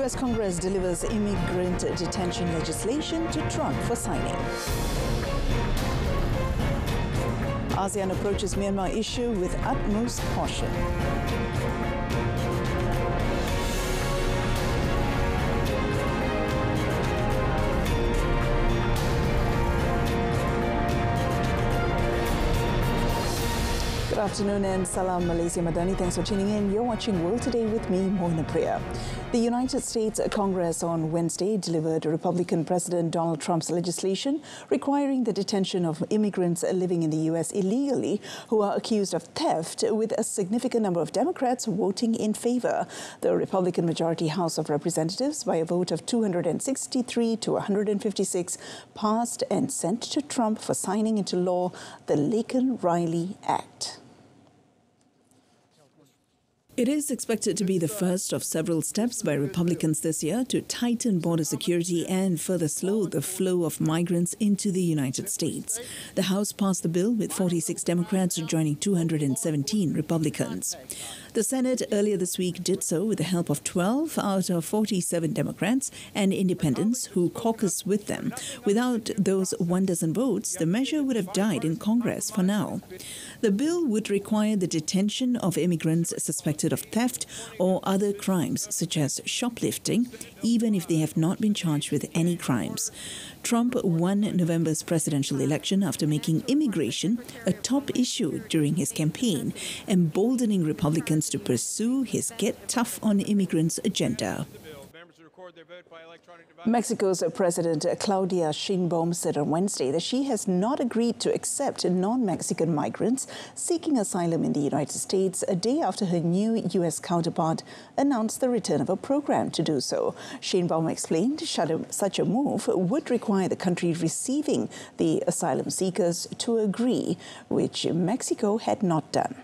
US Congress delivers immigrant detention legislation to Trump for signing. ASEAN approaches Myanmar issue with utmost caution. Good afternoon and Salam Malaysia Madani. Thanks for tuning in. You're watching World Today with me, Moina Priya. The United States Congress on Wednesday delivered Republican President Donald Trump's legislation requiring the detention of immigrants living in the US illegally who are accused of theft, with a significant number of Democrats voting in favor. The Republican majority House of Representatives, by a vote of 263 to 156, passed and sent to Trump for signing into law the Laken-Riley Act. It is expected to be the first of several steps by Republicans this year to tighten border security and further slow the flow of migrants into the United States. The House passed the bill with 46 Democrats joining 217 Republicans. The Senate earlier this week did so with the help of 12 out of 47 Democrats and independents who caucus with them. Without those 12 votes, the measure would have died in Congress for now. The bill would require the detention of immigrants suspected of theft or other crimes such as shoplifting, even if they have not been charged with any crimes. Trump won November's presidential election after making immigration a top issue during his campaign, emboldening Republicans to pursue his Get Tough on Immigrants agenda. Mexico's President Claudia Sheinbaum said on Wednesday that she has not agreed to accept non-Mexican migrants seeking asylum in the United States a day after her new U.S. counterpart announced the return of a program to do so. Sheinbaum explained such a move would require the country receiving the asylum seekers to agree, which Mexico had not done.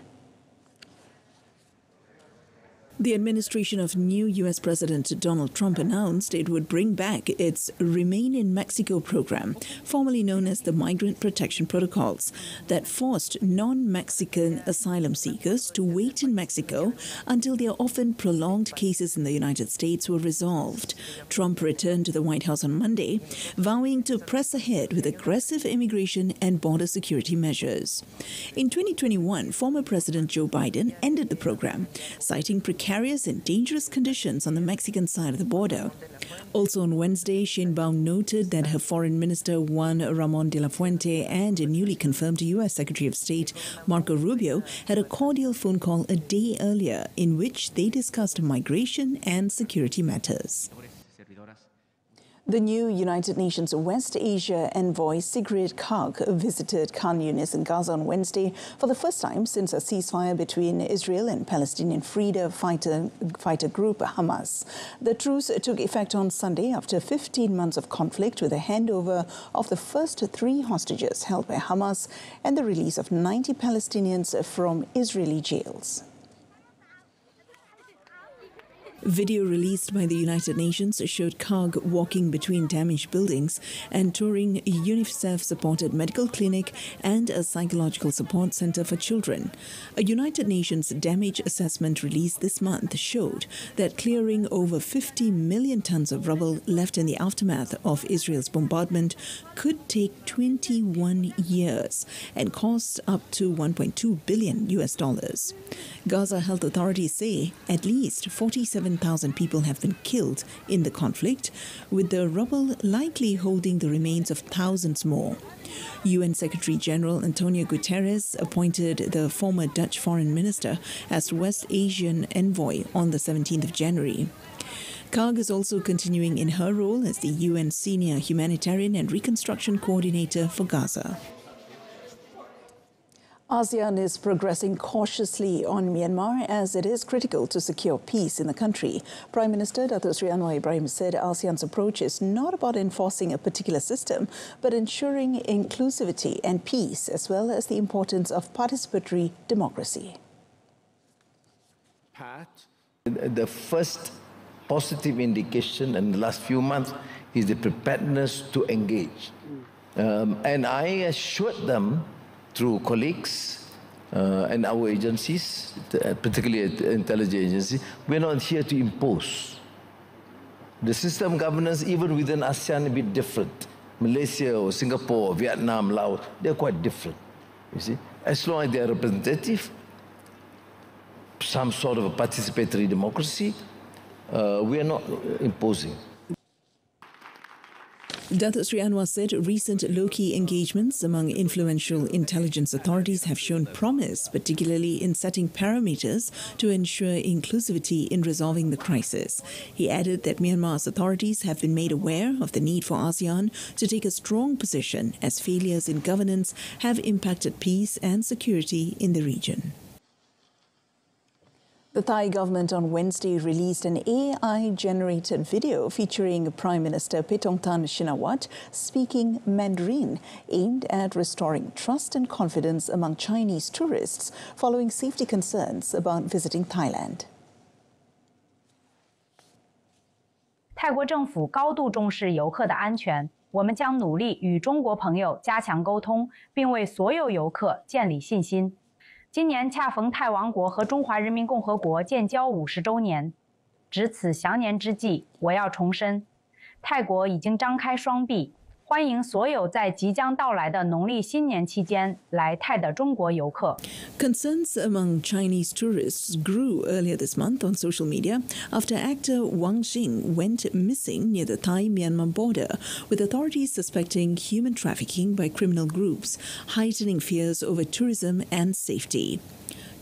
The administration of new U.S. President Donald Trump announced it would bring back its Remain in Mexico program, formerly known as the Migrant Protection Protocols, that forced non-Mexican asylum seekers to wait in Mexico until their often prolonged cases in the United States were resolved. Trump returned to the White House on Monday, vowing to press ahead with aggressive immigration and border security measures. In 2021, former President Joe Biden ended the program, citing precarious and dangerous conditions on the Mexican side of the border. Also on Wednesday, Sheinbaum noted that her Foreign Minister Juan Ramon de la Fuente and a newly confirmed U.S. Secretary of State Marco Rubio had a cordial phone call a day earlier in which they discussed migration and security matters. The new United Nations West Asia envoy Sigrid Kaag visited Khan Yunis in Gaza on Wednesday for the first time since a ceasefire between Israel and Palestinian freedom fighter group Hamas. The truce took effect on Sunday after 15 months of conflict, with a handover of the first 3 hostages held by Hamas and the release of 90 Palestinians from Israeli jails. Video released by the United Nations showed Kaag walking between damaged buildings and touring a UNICEF-supported medical clinic and a psychological support center for children. A United Nations damage assessment released this month showed that clearing over 50 million tons of rubble left in the aftermath of Israel's bombardment could take 21 years and cost up to $1.2 billion. Gaza health authorities say at least 47,000 people have been killed in the conflict, with the rubble likely holding the remains of thousands more. UN Secretary General Antonio Guterres appointed the former Dutch foreign minister as West Asian envoy on the 17th of January. Kaag is also continuing in her role as the UN Senior Humanitarian and Reconstruction Coordinator for Gaza. ASEAN is progressing cautiously on Myanmar as it is critical to secure peace in the country. Prime Minister Datuk Seri Anwar Ibrahim said ASEAN's approach is not about enforcing a particular system, but ensuring inclusivity and peace, as well as the importance of participatory democracy. The first positive indication in the last few months is the preparedness to engage. And I assured them through colleagues and our agencies, particularly intelligence agencies, we're not here to impose. The system governance, even within ASEAN, a bit different. Malaysia or Singapore, or Vietnam, Laos, they're quite different, you see. As long as they are representative, some sort of a participatory democracy, we are not imposing. Datuk Sri Anwar said recent low-key engagements among influential intelligence authorities have shown promise, particularly in setting parameters to ensure inclusivity in resolving the crisis. He added that Myanmar's authorities have been made aware of the need for ASEAN to take a strong position as failures in governance have impacted peace and security in the region. The Thai government on Wednesday released an AI-generated video featuring Prime Minister Paetongtarn Shinawatra speaking Mandarin, aimed at restoring trust and confidence among Chinese tourists following safety concerns about visiting Thailand. 泰国政府高度重视游客的安全，我们将努力与中国朋友加强沟通，并为所有游客建立信心。 今年恰逢泰王国和中华人民共和国建交50周年，值此祥年之际，我要重申，泰国已经张开双臂，欢迎所有在即将到来的农历新年期间来泰的中国游客。 Concerns among Chinese tourists grew earlier this month on social media after actor Wang Xing went missing near the Thai-Myanmar border, with authorities suspecting human trafficking by criminal groups, heightening fears over tourism and safety.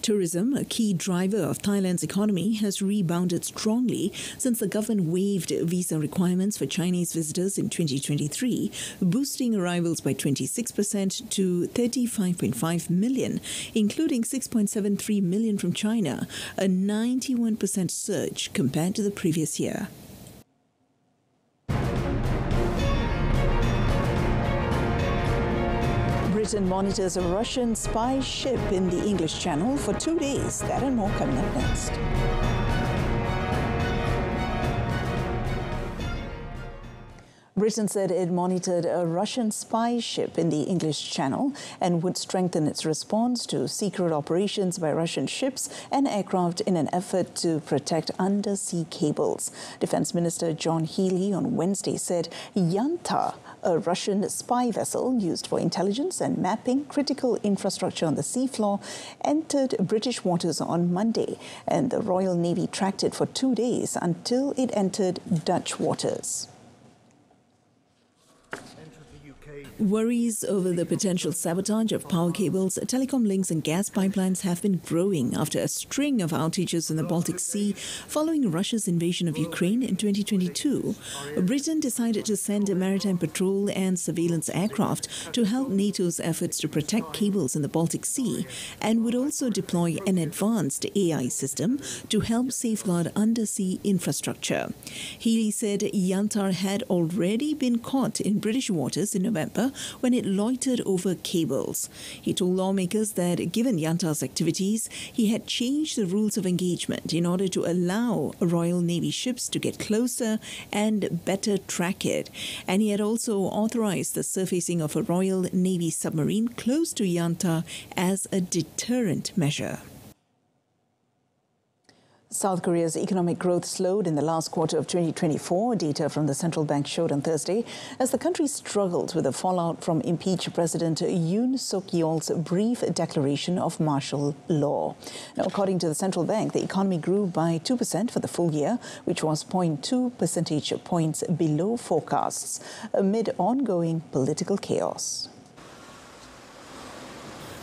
Tourism, a key driver of Thailand's economy, has rebounded strongly since the government waived visa requirements for Chinese visitors in 2023, boosting arrivals by 26% to 35.5 million, including 6.73 million from China, a 91% surge compared to the previous year. Britain monitors a Russian spy ship in the English Channel for 2 days. That and more coming up next. Britain said it monitored a Russian spy ship in the English Channel and would strengthen its response to secret operations by Russian ships and aircraft in an effort to protect undersea cables. Defense Minister John Healey on Wednesday said Yanta, a Russian spy vessel used for intelligence and mapping critical infrastructure on the seafloor, entered British waters on Monday, and the Royal Navy tracked it for 2 days until it entered Dutch waters. Worries over the potential sabotage of power cables, telecom links and gas pipelines have been growing after a string of outages in the Baltic Sea following Russia's invasion of Ukraine in 2022. Britain decided to send a maritime patrol and surveillance aircraft to help NATO's efforts to protect cables in the Baltic Sea, and would also deploy an advanced AI system to help safeguard undersea infrastructure. Healey said Yantar had already been caught in British waters in November when it loitered over cables. He told lawmakers that given Yantar's activities, he had changed the rules of engagement in order to allow Royal Navy ships to get closer and better track it. And he had also authorized the surfacing of a Royal Navy submarine close to Yantar as a deterrent measure. South Korea's economic growth slowed in the last quarter of 2024, data from the central bank showed on Thursday, as the country struggled with the fallout from impeached President Yoon Suk-yeol's brief declaration of martial law. Now, according to the central bank, the economy grew by 2% for the full year, which was 0.2 percentage points below forecasts, amid ongoing political chaos.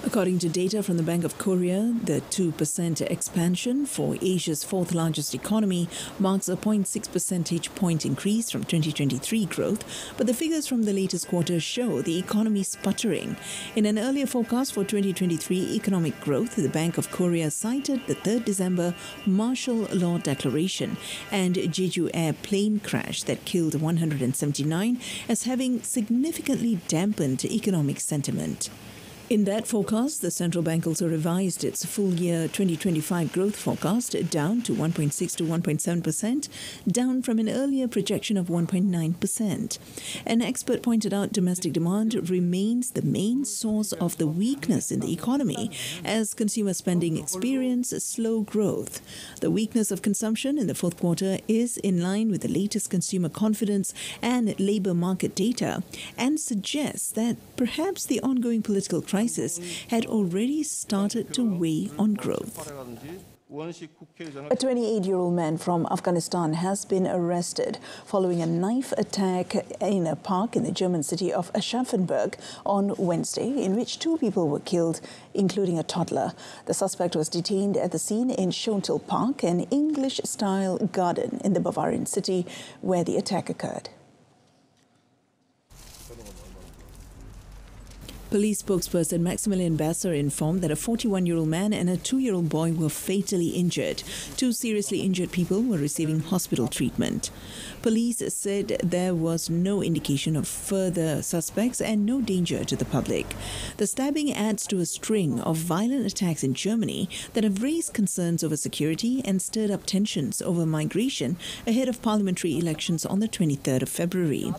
According to data from the Bank of Korea, the 2% expansion for Asia's fourth largest economy marks a 0.6 percentage point increase from 2023 growth, but the figures from the latest quarter show the economy sputtering. In an earlier forecast for 2023 economic growth, the Bank of Korea cited the 3rd December martial law declaration and Jeju Air plane crash that killed 179 as having significantly dampened economic sentiment. In that forecast, the central bank also revised its full year 2025 growth forecast down to 1.6 to 1.7%, down from an earlier projection of 1.9%. An expert pointed out domestic demand remains the main source of the weakness in the economy as consumer spending experiences slow growth. The weakness of consumption in the fourth quarter is in line with the latest consumer confidence and labour market data and suggests that perhaps the ongoing political crisis had already started to weigh on growth. A 28-year-old man from Afghanistan has been arrested following a knife attack in a park in the German city of Aschaffenburg on Wednesday, in which 2 people were killed, including a toddler. The suspect was detained at the scene in Schontel Park, an English-style garden in the Bavarian city where the attack occurred. Police spokesperson Maximilian Basser informed that a 41-year-old man and a 2-year-old boy were fatally injured. 2 seriously injured people were receiving hospital treatment. Police said there was no indication of further suspects and no danger to the public. The stabbing adds to a string of violent attacks in Germany that have raised concerns over security and stirred up tensions over migration ahead of parliamentary elections on the 23rd of February.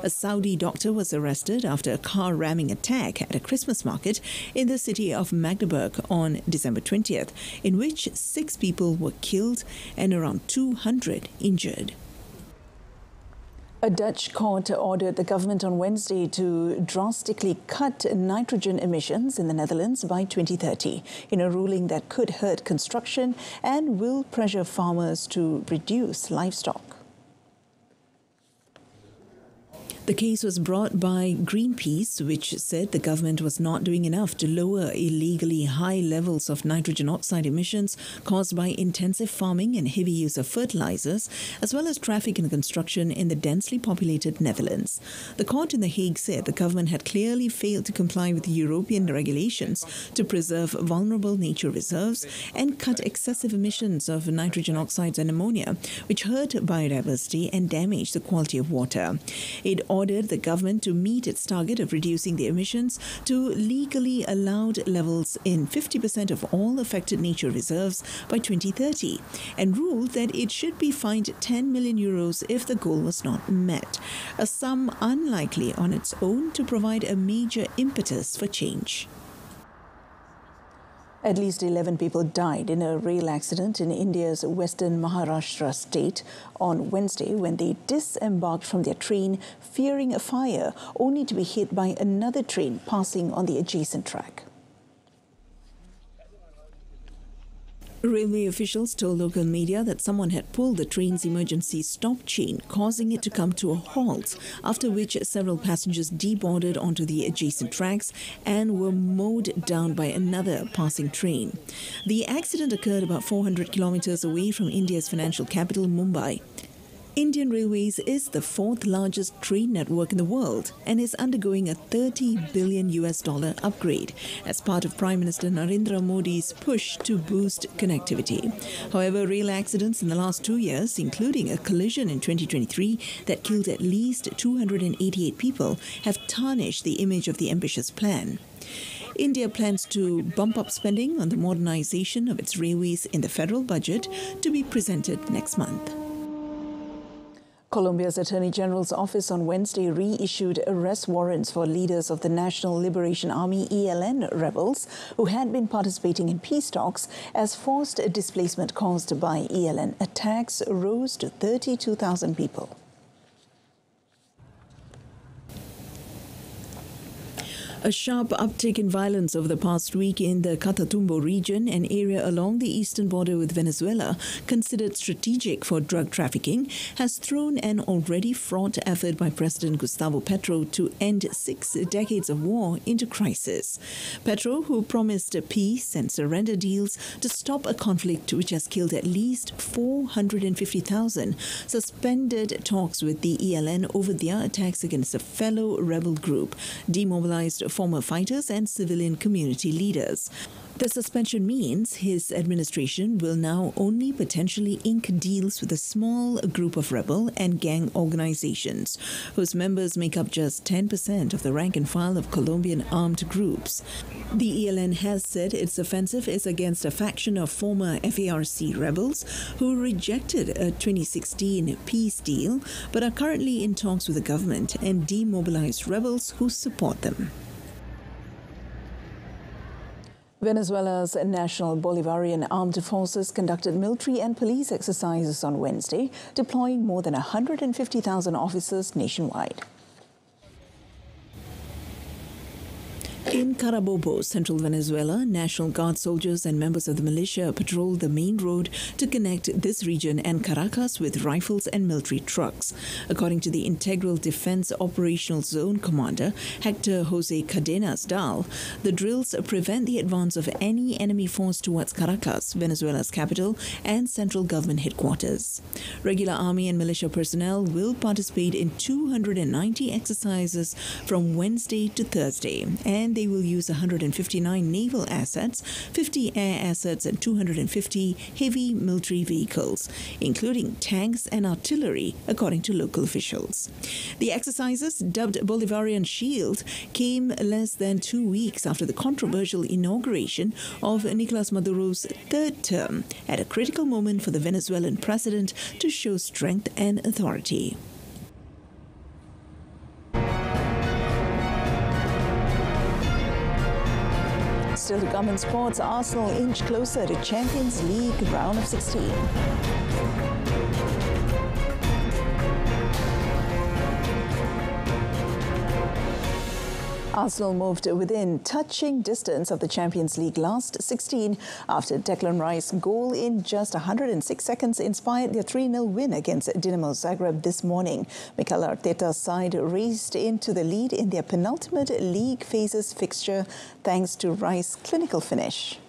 A Saudi doctor was arrested after a car ramming attack at a Christmas market in the city of Magdeburg on December 20th, in which 6 people were killed and around 200 injured. A Dutch court ordered the government on Wednesday to drastically cut nitrogen emissions in the Netherlands by 2030, in a ruling that could hurt construction and will pressure farmers to reduce livestock. The case was brought by Greenpeace, which said the government was not doing enough to lower illegally high levels of nitrogen oxide emissions caused by intensive farming and heavy use of fertilizers, as well as traffic and construction in the densely populated Netherlands. The court in The Hague said the government had clearly failed to comply with European regulations to preserve vulnerable nature reserves and cut excessive emissions of nitrogen oxides and ammonia, which hurt biodiversity and damage the quality of water. It ordered the government to meet its target of reducing the emissions to legally allowed levels in 50% of all affected nature reserves by 2030 and ruled that it should be fined 10 million euros if the goal was not met, a sum unlikely on its own to provide a major impetus for change. At least 11 people died in a rail accident in India's western Maharashtra state on Wednesday when they disembarked from their train fearing a fire, only to be hit by another train passing on the adjacent track. Railway officials told local media that someone had pulled the train's emergency stop chain, causing it to come to a halt, after which several passengers deboarded onto the adjacent tracks and were mowed down by another passing train. The accident occurred about 400 kilometers away from India's financial capital, Mumbai. Indian Railways is the 4th largest train network in the world and is undergoing a $30 billion upgrade as part of Prime Minister Narendra Modi's push to boost connectivity. However, rail accidents in the last 2 years, including a collision in 2023 that killed at least 288 people, have tarnished the image of the ambitious plan. India plans to bump up spending on the modernization of its railways in the federal budget to be presented next month. Colombia's Attorney General's office on Wednesday reissued arrest warrants for leaders of the National Liberation Army ELN rebels who had been participating in peace talks as forced displacement caused by ELN attacks rose to 32,000 people. A sharp uptick in violence over the past week in the Catatumbo region, an area along the eastern border with Venezuela, considered strategic for drug trafficking, has thrown an already fraught effort by President Gustavo Petro to end 6 decades of war into crisis. Petro, who promised peace and surrender deals to stop a conflict which has killed at least 450,000, suspended talks with the ELN over their attacks against a fellow rebel group, demobilized former fighters and civilian community leaders. The suspension means his administration will now only potentially ink deals with a small group of rebel and gang organizations, whose members make up just 10% of the rank and file of Colombian armed groups. The ELN has said its offensive is against a faction of former FARC rebels who rejected a 2016 peace deal but are currently in talks with the government and demobilized rebels who support them. Venezuela's National Bolivarian Armed Forces conducted military and police exercises on Wednesday, deploying more than 150,000 officers nationwide. In Carabobo, central Venezuela, National Guard soldiers and members of the militia patrolled the main road to connect this region and Caracas with rifles and military trucks. According to the Integral Defense Operational Zone Commander, Hector Jose Cadenas Dal, the drills prevent the advance of any enemy force towards Caracas, Venezuela's capital, and central government headquarters. Regular army and militia personnel will participate in 290 exercises from Wednesday to Thursday, and they will use 159 naval assets, 50 air assets, and 250 heavy military vehicles, including tanks and artillery, according to local officials. The exercises, dubbed Bolivarian Shield, came less than 2 weeks after the controversial inauguration of Nicolas Maduro's third term, at a critical moment for the Venezuelan president to show strength and authority. Still to come in sports, Arsenal inch closer to Champions League round of 16. Arsenal moved within touching distance of the Champions League last 16 after Declan Rice's goal in just 106 seconds inspired their 3-0 win against Dinamo Zagreb this morning. Mikel Arteta's side raced into the lead in their penultimate league phases fixture thanks to Rice's clinical finish.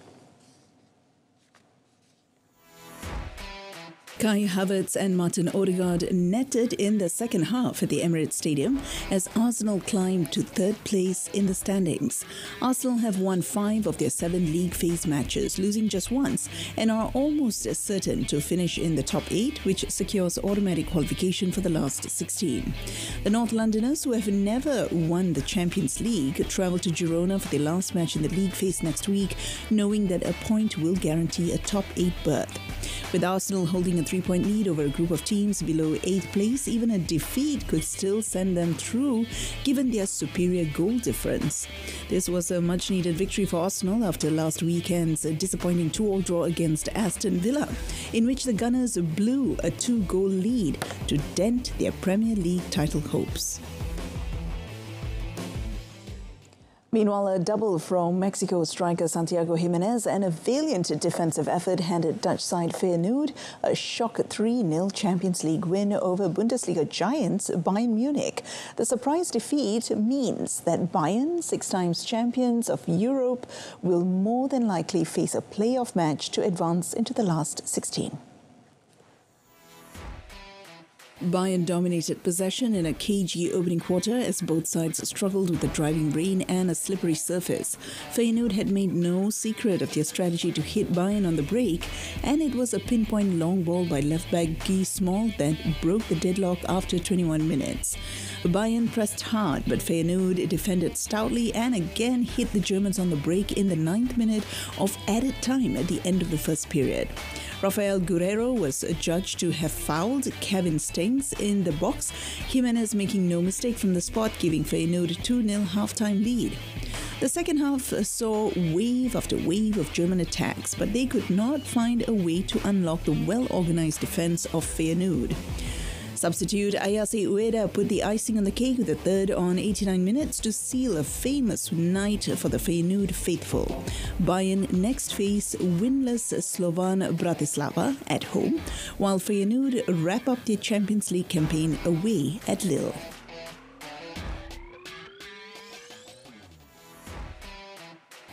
Kai Havertz and Martin Odegaard netted in the second half at the Emirates Stadium as Arsenal climbed to third place in the standings. Arsenal have won 5 of their 7 league phase matches, losing just once, and are almost certain to finish in the top 8, which secures automatic qualification for the last 16. The North Londoners, who have never won the Champions League, travel to Girona for their last match in the league phase next week, knowing that a point will guarantee a top 8 berth. With Arsenal holding a 3-point lead over a group of teams below 8th place, even a defeat could still send them through, given their superior goal difference. This was a much-needed victory for Arsenal after last weekend's disappointing 2-2 draw against Aston Villa, in which the Gunners blew a 2-goal lead to dent their Premier League title hopes. Meanwhile, a double from Mexico striker Santiago Jimenez and a valiant defensive effort handed Dutch side Feyenoord a shock 3-0 Champions League win over Bundesliga giants Bayern Munich. The surprise defeat means that Bayern, 6 times champions of Europe, will more than likely face a playoff match to advance into the last 16. Bayern dominated possession in a cagey opening quarter as both sides struggled with the driving rain and a slippery surface. Feyenoord had made no secret of their strategy to hit Bayern on the break, and it was a pinpoint long ball by left-back Guy Small that broke the deadlock after 21 minutes. Bayern pressed hard, but Feyenoord defended stoutly and again hit the Germans on the break in the 9th minute of added time at the end of the first period. Rafael Guerreiro was judged to have fouled Kevin Stengs in the box, Jimenez making no mistake from the spot, giving Feyenoord a 2-0 half-time lead. The second half saw wave after wave of German attacks, but they could not find a way to unlock the well-organized defense of Feyenoord. Substitute Ayase Ueda put the icing on the cake with a third on 89 minutes to seal a famous night for the Feyenoord faithful. Bayern next face winless Slovan Bratislava at home, while Feyenoord wrap up their Champions League campaign away at Lille.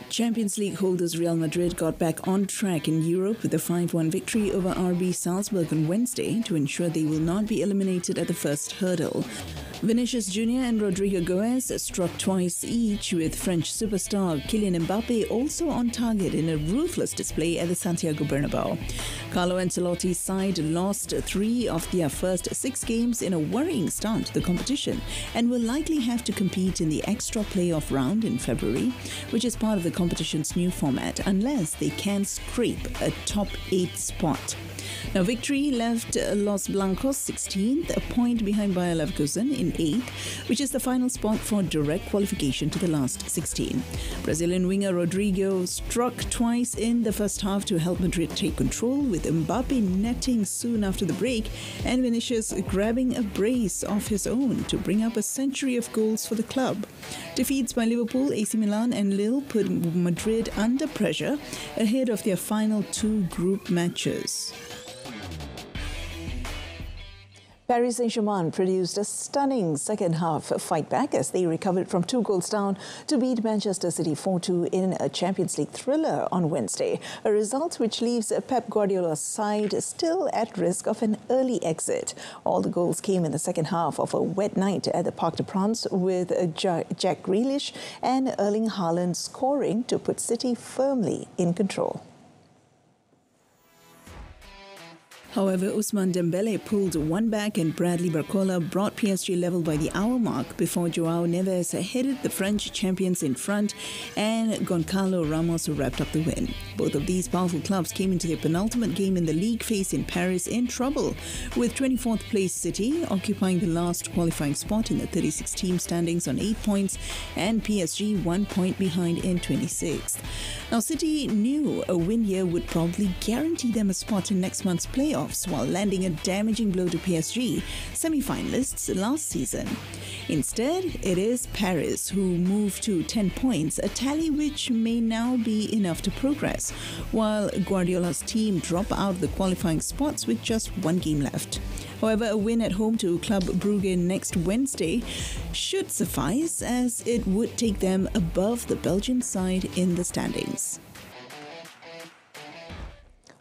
Champions League holders Real Madrid got back on track in Europe with a 5-1 victory over RB Salzburg on Wednesday to ensure they will not be eliminated at the first hurdle. Vinicius Jr. and Rodrigo Goes struck twice each, with French superstar Kylian Mbappe also on target in a ruthless display at the Santiago Bernabeu. Carlo Ancelotti's side lost 3 of their first 6 games in a worrying start to the competition and will likely have to compete in the extra playoff round in February, which is part of the competition's new format, unless they can scrape a top 8 spot. Now, victory left Los Blancos 16th, a point behind Bayer Leverkusen in 8th, which is the final spot for direct qualification to the last 16. Brazilian winger Rodrigo struck twice in the first half to help Madrid take control, with Mbappe netting soon after the break and Vinicius grabbing a brace of his own to bring up a century of goals for the club. Defeats by Liverpool, AC Milan and Lille put Madrid under pressure ahead of their final 2 group matches. Paris Saint-Germain produced a stunning second-half fight-back as they recovered from 2 goals down to beat Manchester City 4-2 in a Champions League thriller on Wednesday, a result which leaves Pep Guardiola's side still at risk of an early exit. All the goals came in the second half of a wet night at the Parc des Princes, with Jack Grealish and Erling Haaland scoring to put City firmly in control. However, Ousmane Dembele pulled one back and Bradley Barcola brought PSG level by the hour mark before Joao Neves headed the French champions in front and Goncalo Ramos wrapped up the win. Both of these powerful clubs came into their penultimate game in the league phase in Paris in trouble, with 24th place City occupying the last qualifying spot in the 36-team standings on 8 points and PSG 1 point behind in 26th. Now, City knew a win here would probably guarantee them a spot in next month's playoffs, while landing a damaging blow to PSG, semi-finalists last season. Instead, it is Paris who moved to 10 points, a tally which may now be enough to progress, while Guardiola's team drop out the qualifying spots with just 1 game left. However, a win at home to Club Brugge next Wednesday should suffice, as it would take them above the Belgian side in the standings.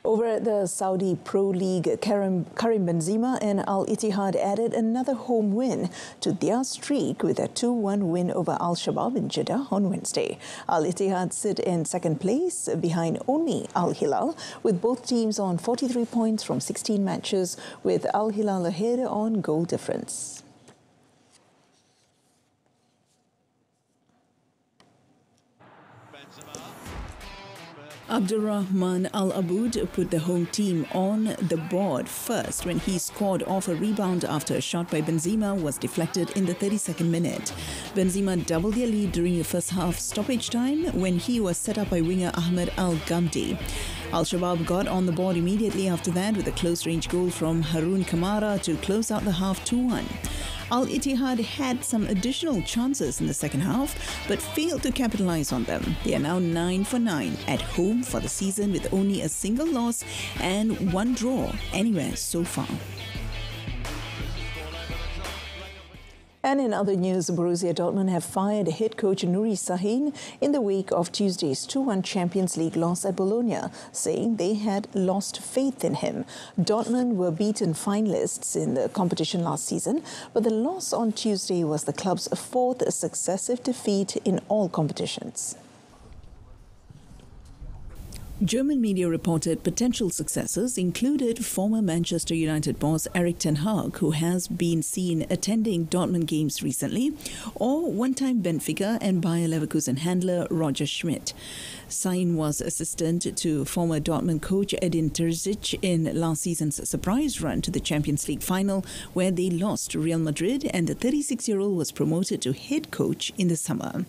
Over at the Saudi Pro League, Karim Benzema and Al Ittihad added another home win to their streak with a 2-1 win over Al Shabab in Jeddah on Wednesday. Al Ittihad sit in second place behind only Al Hilal, with both teams on 43 points from 16 matches, with Al Hilal ahead on goal difference. Abdurrahman Al Aboud put the home team on the board first when he scored off a rebound after a shot by Benzema was deflected in the 32nd minute. Benzema doubled their lead during the first half stoppage time when he was set up by winger Ahmed Al Ghamdi. Al Shabab got on the board immediately after that with a close-range goal from Haroun Kamara to close out the half 2-1. Al Ittihad had some additional chances in the second half, but failed to capitalize on them. They are now 9 for 9 at home for the season, with only a single loss and 1 draw anywhere so far. And in other news, Borussia Dortmund have fired head coach Nuri Sahin in the wake of Tuesday's 2-1 Champions League loss at Bologna, saying they had lost faith in him. Dortmund were beaten finalists in the competition last season, but the loss on Tuesday was the club's 4th successive defeat in all competitions. German media reported potential successors included former Manchester United boss Erik ten Hag, who has been seen attending Dortmund games recently, or one-time Benfica and Bayer Leverkusen handler Roger Schmidt. Sahin was assistant to former Dortmund coach Edin Terzic in last season's surprise run to the Champions League final, where they lost to Real Madrid, and the 36-year-old was promoted to head coach in the summer.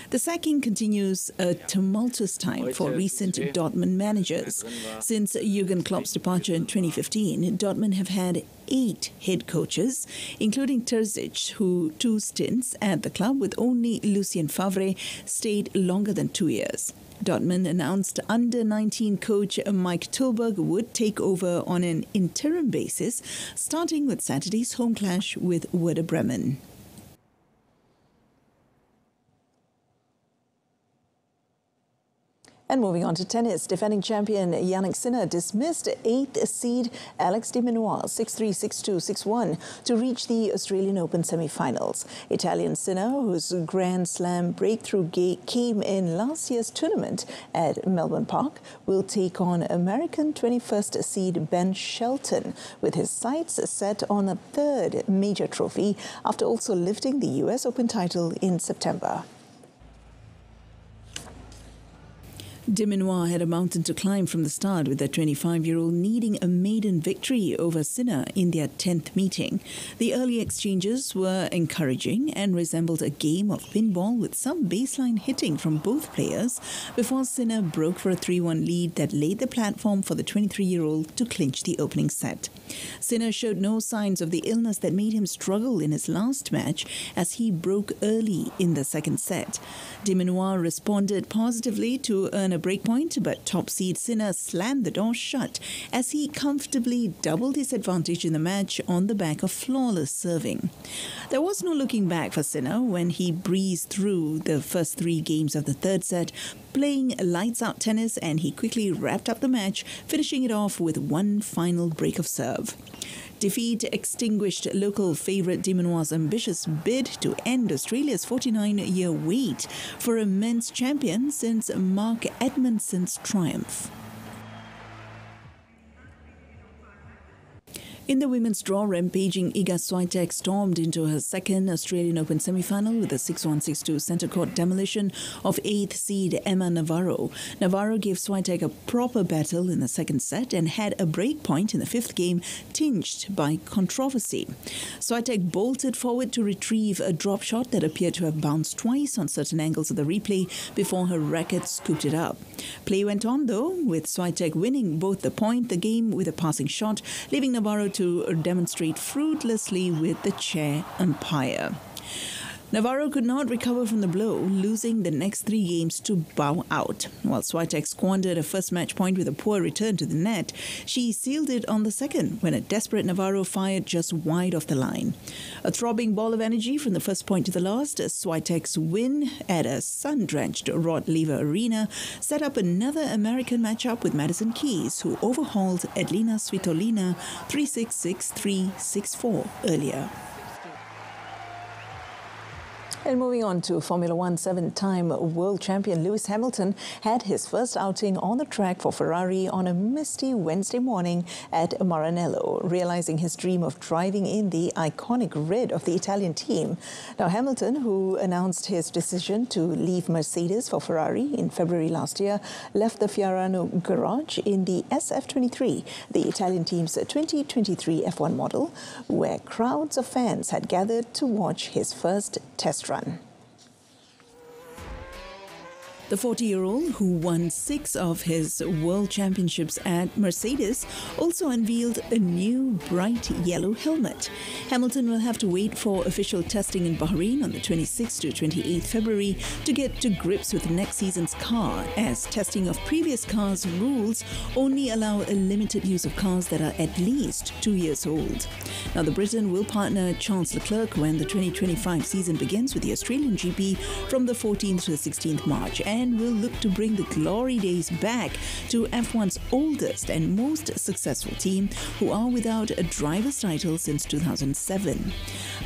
The sacking continues a tumultuous time for recent Dortmund managers. Since Jurgen Klopp's departure in 2015, Dortmund have had 8 head coaches, including Terzic, who 2 stints at the club, with only Lucien Favre stayed longer than 2 years. Dortmund announced under-19 coach Mike Tolberg would take over on an interim basis, starting with Saturday's home clash with Werder Bremen. And moving on to tennis, defending champion Jannik Sinner dismissed 8th seed Alex de Minaur 6-3, 6-2, 6-1 to reach the Australian Open semi-finals. Italian Sinner, whose Grand Slam breakthrough came in last year's tournament at Melbourne Park, will take on American 21st seed Ben Shelton, with his sights set on a third major trophy after also lifting the US Open title in September. De Minaur had a mountain to climb from the start, with the 25-year-old needing a maiden victory over Sinner in their 10th meeting. The early exchanges were encouraging and resembled a game of pinball with some baseline hitting from both players before Sinner broke for a 3-1 lead that laid the platform for the 23-year-old to clinch the opening set. Sinner showed no signs of the illness that made him struggle in his last match as he broke early in the second set. De Minaur responded positively to earn a breakpoint, but top seed Sinner slammed the door shut as he comfortably doubled his advantage in the match on the back of flawless serving. There was no looking back for Sinner when he breezed through the first 3 games of the third set, playing lights-out tennis, and he quickly wrapped up the match, finishing it off with one final break of serve. Defeat extinguished local favourite de Minaur's ambitious bid to end Australia's 49-year wait for a men's champion since Mark Edmondson's triumph. In the women's draw, rampaging Iga Swiatek stormed into her second Australian Open semi-final with a 6-1, 6-2 centre court demolition of 8th seed Emma Navarro. Navarro gave Swiatek a proper battle in the second set and had a break point in the 5th game tinged by controversy. Swiatek bolted forward to retrieve a drop shot that appeared to have bounced twice on certain angles of the replay before her racket scooped it up. Play went on though, with Swiatek winning both the point, the game with a passing shot, leaving Navarro to demonstrate fruitlessly with the chair umpire. Navarro could not recover from the blow, losing the next 3 games to bow out. While Swiatek squandered a first match point with a poor return to the net, she sealed it on the second when a desperate Navarro fired just wide off the line. A throbbing ball of energy from the first point to the last, Swiatek's win at a sun-drenched Rod Laver Arena set up another American matchup with Madison Keys, who overhauled Edlina Svitolina 3-6, 6-3, 6-4 earlier. And moving on to Formula One, 7-time world champion Lewis Hamilton had his first outing on the track for Ferrari on a misty Wednesday morning at Maranello, realizing his dream of driving in the iconic red of the Italian team. Now, Hamilton, who announced his decision to leave Mercedes for Ferrari in February last year, left the Fiorano garage in the SF23, the Italian team's 2023 F1 model, where crowds of fans had gathered to watch his first test run. The 40-year-old, who won 6 of his world championships at Mercedes, also unveiled a new bright yellow helmet. Hamilton will have to wait for official testing in Bahrain on the 26th to 28th February to get to grips with next season's car, as testing of previous cars' rules only allow a limited use of cars that are at least 2 years old. Now, the Briton will partner Charles Leclerc when the 2025 season begins with the Australian GP from the 14th to the 16th March, and will look to bring the glory days back to F1's oldest and most successful team, who are without a driver's title since 2007.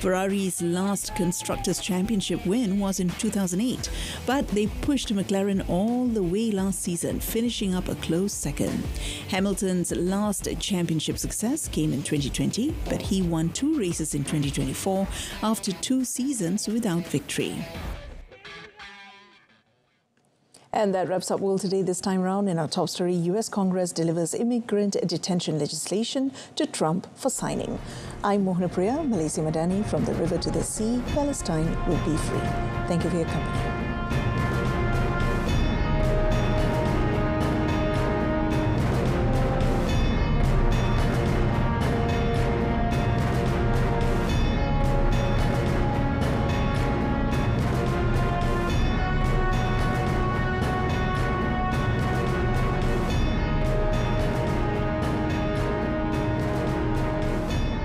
Ferrari's last Constructors' Championship win was in 2008, but they pushed McLaren all the way last season, finishing up a close second. Hamilton's last championship success came in 2020, but he won 2 races in 2024 after 2 seasons without victory. And that wraps up World Today this time round. In our top story, US Congress delivers immigrant detention legislation to Trump for signing. I'm Mohana Priya, Malaysia Madani. From the river to the sea, Palestine will be free. Thank you for your company.